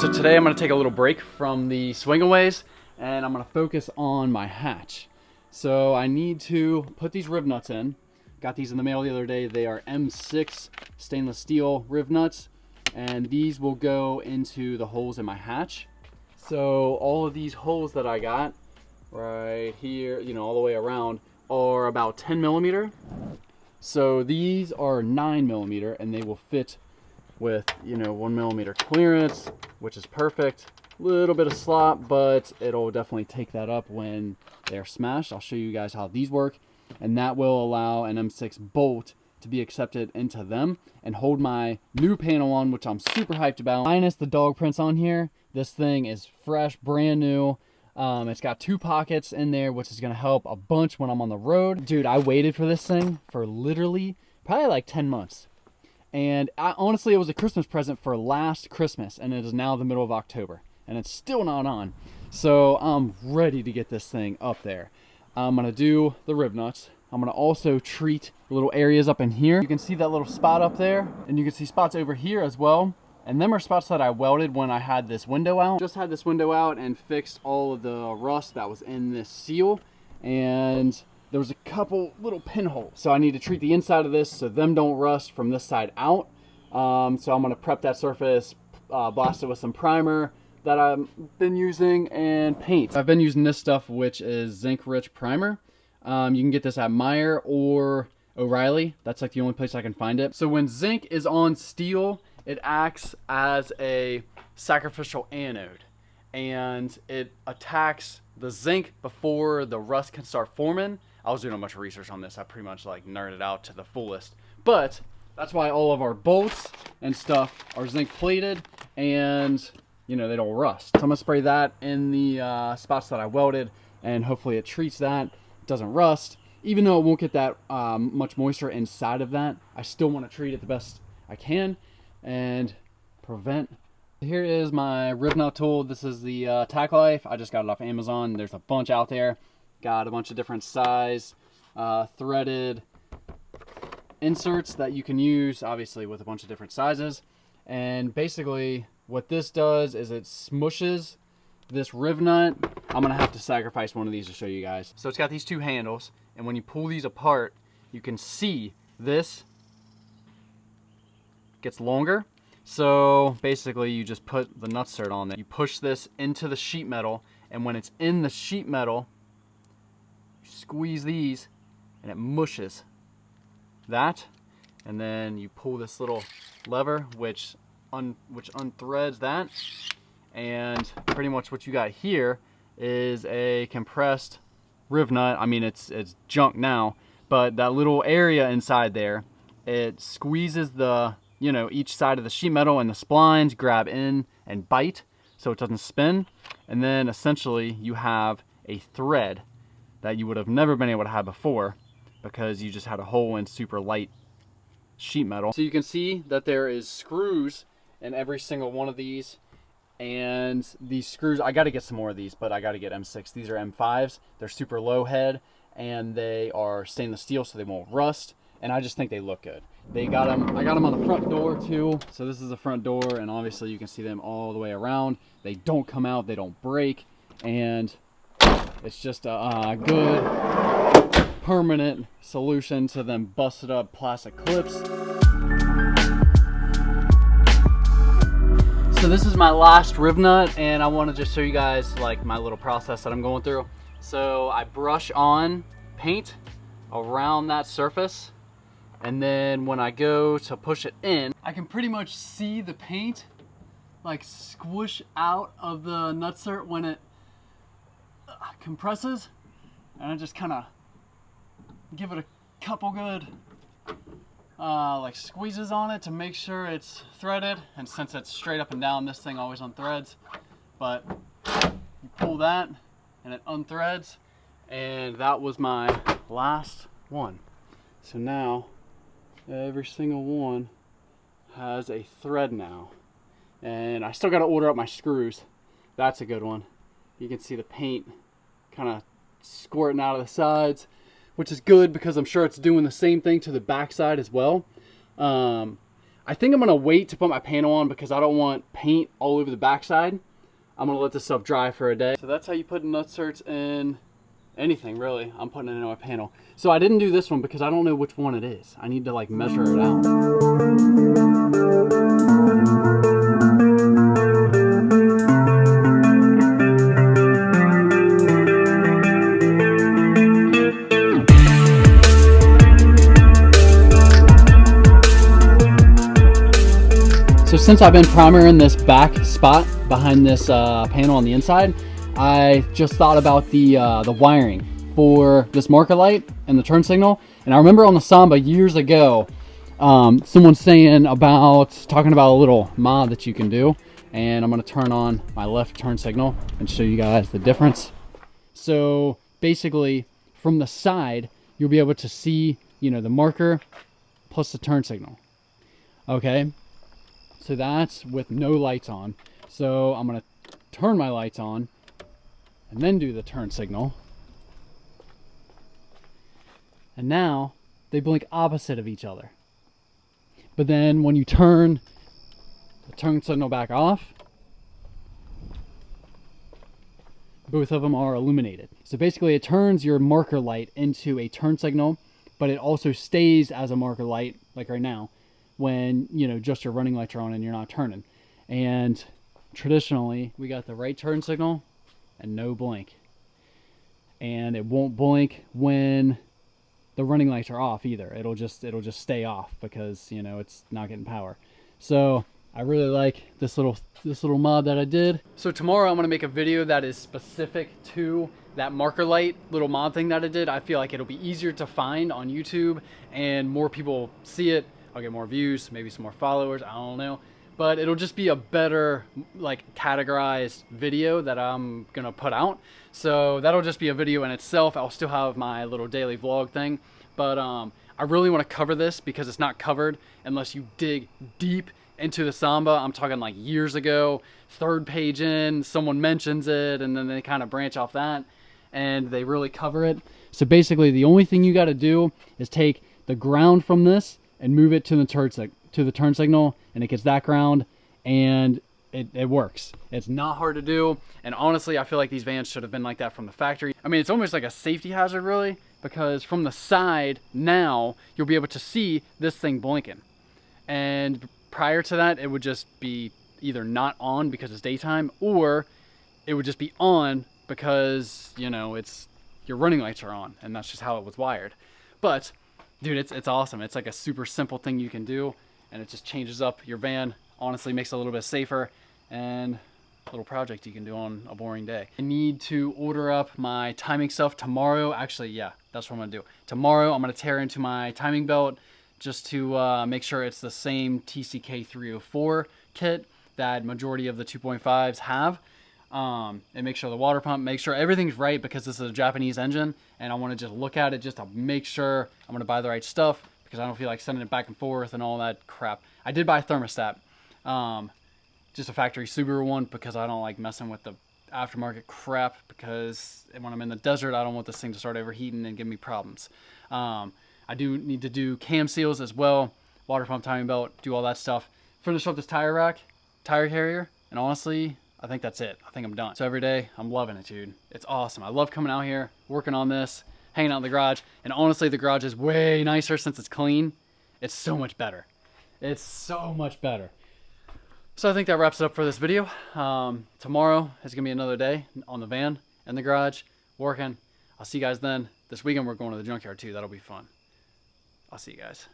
So today I'm going to take a little break from the swing-aways and I'm going to focus on my hatch. So I need to put these riv nuts in. Got these in the mail the other day. They are M6 stainless steel riv nuts, and these will go into the holes in my hatch. So all of these holes that I got right here, you know, all the way around, are about 10 millimeter. So these are 9 millimeter, and they will fit with, you know, 1 millimeter clearance, which is perfect. Little bit of slop, but it'll definitely take that up when they're smashed. I'll show you guys how these work, and that will allow an M6 bolt to be accepted into them and hold my new panel on, which I'm super hyped about. Minus the dog prints on here, this thing is fresh, brand new. It's got 2 pockets in there, which is gonna help a bunch when I'm on the road. Dude, I waited for this thing for literally probably like 10 months. And honestly, it was a Christmas present for last Christmas, and it is now the middle of October, and it's still not on. So I'm ready to get this thing up there. I'm gonna do the riv nuts. I'm gonna also treat little areas up in here. You can see that little spot up there, and you can see spots over here as well. And them are spots that I welded when I had this window out. Just had this window out and fixed all of the rust that was in this seal. And there was a couple little pinholes. So I need to treat the inside of this so them don't rust from this side out. So I'm gonna prep that surface, blast it with some primer that I've been using, and paint. I've been using this stuff, which is zinc rich primer. You can get this at Meyer or O'Reilly. That's like the only place I can find it. So when zinc is on steel, it acts as a sacrificial anode, and it attacks the zinc before the rust can start forming. I was doing a bunch of research on this. I pretty much like nerded out to the fullest, but that's why all of our bolts and stuff are zinc plated, and you know, they don't rust. So I'm gonna spray that in the spots that I welded, and hopefully it treats that. It doesn't rust. Even though it won't get that much moisture inside of that, I still want to treat it the best I can and prevent. Here is my riv nut tool. This is the Tack Life. I just got it off Amazon. There's a bunch out there. Got a bunch of different size threaded inserts that you can use, obviously, with a bunch of different sizes. And basically what this does is it smushes this riv nut. I'm gonna have to sacrifice one of these to show you guys. So it's got these 2 handles, and when you pull these apart, you can see this gets longer. So basically you just put the nutsert on there. You push this into the sheet metal, and when it's in the sheet metal, you squeeze these and it mushes that, and then you pull this little lever which unthreads that, and pretty much what you got here is a compressed riv nut. I mean, it's junk now, but that little area inside there, it squeezes the, you know, each side of the sheet metal, and the splines grab in and bite so it doesn't spin. And then essentially you have a thread that you would have never been able to have before because you just had a hole in super light sheet metal. So you can see that there is screws in every single one of these, and these screws, I got to get some more of these, but I got to get M6. These are M5s. They're super low head, and they are stainless steel, so they won't rust, and I just think they look good. They got them, I got them on the front door too. So this is the front door, and obviously you can see them all the way around. They don't come out, they don't break, and it's just a good permanent solution to them busted up plastic clips. So this is my last riv nut, and I want to just show you guys like my little process that I'm going through. So I brush on paint around that surface, and then when I go to push it in, I can pretty much see the paint like squish out of the nutsert when it compresses, and I just kind of give it a couple good like squeezes on it to make sure it's threaded. And since it's straight up and down, this thing always unthreads, but you pull that and it unthreads, and that was my last one. So now every single one has a thread now, and I still got to order up my screws. That's a good one. You can see the paint kind of squirting out of the sides, which is good because I'm sure it's doing the same thing to the back side as well. I think I'm gonna wait to put my panel on because I don't want paint all over the backside. I'm gonna let this stuff dry for a day. So that's how you put Nutserts in anything, really. I'm putting it in my panel. So I didn't do this one because I don't know which one it is. I need to like measure it out. So since I've been primering this back spot behind this panel on the inside, I just thought about the wiring for this marker light and the turn signal. And I remember on the Samba years ago, someone talking about a little mod that you can do. And I'm gonna turn on my left turn signal and show you guys the difference. So basically from the side, you'll be able to see, you know, the marker plus the turn signal. Okay. So that's with no lights on. So I'm gonna turn my lights on and then do the turn signal. And now they blink opposite of each other. But then when you turn the turn signal back off, both of them are illuminated. So basically it turns your marker light into a turn signal, but it also stays as a marker light, like right now, when, you know, just your running lights are on and you're not turning. And traditionally we got the right turn signal and no blink, and it won't blink when the running lights are off either. It'll just stay off because, you know, it's not getting power. So I really like this little mod that I did. So tomorrow I'm gonna make a video that is specific to that marker light little mod thing that I did. I feel like it'll be easier to find on YouTube and more people see it. I'll get more views, maybe some more followers, I don't know. But it'll just be a better, like, categorized video that I'm gonna put out. So that'll just be a video in itself. I'll still have my little daily vlog thing. But I really wanna cover this because it's not covered unless you dig deep into the Samba. I'm talking like years ago, third page in, someone mentions it, and then they kind of branch off that, and they really cover it. So basically the only thing you gotta do is take the ground from this and move it to the turn signal, and it gets that ground, and it works. It's not hard to do, and honestly, I feel like these vans should have been like that from the factory. I mean, it's almost like a safety hazard, really, because from the side now, you'll be able to see this thing blinking. And prior to that, it would just be either not on because it's daytime, or it would just be on because, you know, your running lights are on, and that's just how it was wired. But dude, it's awesome. It's like a super simple thing you can do, and it just changes up your van. Honestly, makes it a little bit safer, and a little project you can do on a boring day. I need to order up my timing stuff tomorrow. Actually, yeah, that's what I'm gonna do. Tomorrow, I'm gonna tear into my timing belt just to make sure it's the same TCK 304 kit that majority of the 2.5s have. And make sure the water pump, make sure everything's right, because this is a Japanese engine, and I want to just look at it just to make sure I'm going to buy the right stuff, because I don't feel like sending it back and forth and all that crap. I did buy a thermostat, just a factory Subaru one, because I don't like messing with the aftermarket crap, because when I'm in the desert, I don't want this thing to start overheating and give me problems. I do need to do cam seals as well, water pump, timing belt, do all that stuff. Finish up this tire carrier, and honestly, I think that's it. I think I'm done. So every day, I'm loving it, dude. It's awesome. I love coming out here, working on this, hanging out in the garage. And honestly, the garage is way nicer since it's clean. It's so much better. It's so much better. So I think that wraps it up for this video. Tomorrow is gonna be another day on the van in the garage, working. I'll see you guys then. This weekend, we're going to the junkyard too. That'll be fun. I'll see you guys.